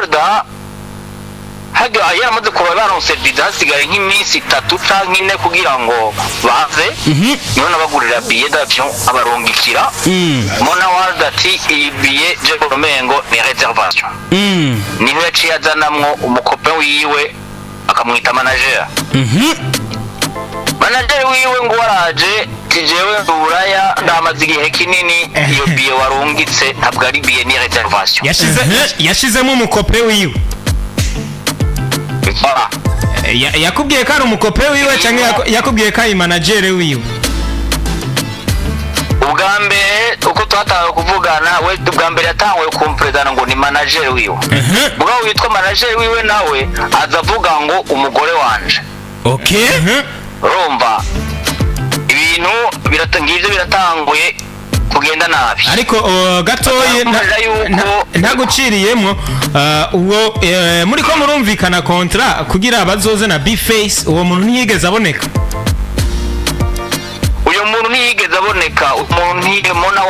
Walda haga yaramaze kuba baronse visa hasigaye nk'iminsi 3 canke 4 kugira ngo baze niho nabagurira billet d'avion abarungikira MONNA WALDA ati iyi billet je komengo ni reservation niho yaciye azanamwo umukope wiwe akamwita manager manager wiwe ngo waraje tijewe buraya ndamaze igihe kinini iyo billet warungitse ntabwo ari billet ni reservation yashizemo umukope wiwe yakubwiye ko ari umukope wiwe cyangwa yakubwiye ko ari manager wiwe ubwa mbere uko twatawe kuvugana we ubwa mbere yatanguye kumprezana ngo ni manager wiwe ubwo witwa manager wiwe nawe azavuga ngo umugore wanje okay urumva ibintu biratangije biratanguye kugenda nabi ariko gatoye ntaguciriyemo uwo muri ko murumvikana kontra kugira bazoze na B-Face uwo muntu ntiyigeze aboneka uyo muntu ntiyigeze aboneka umuntu MONNA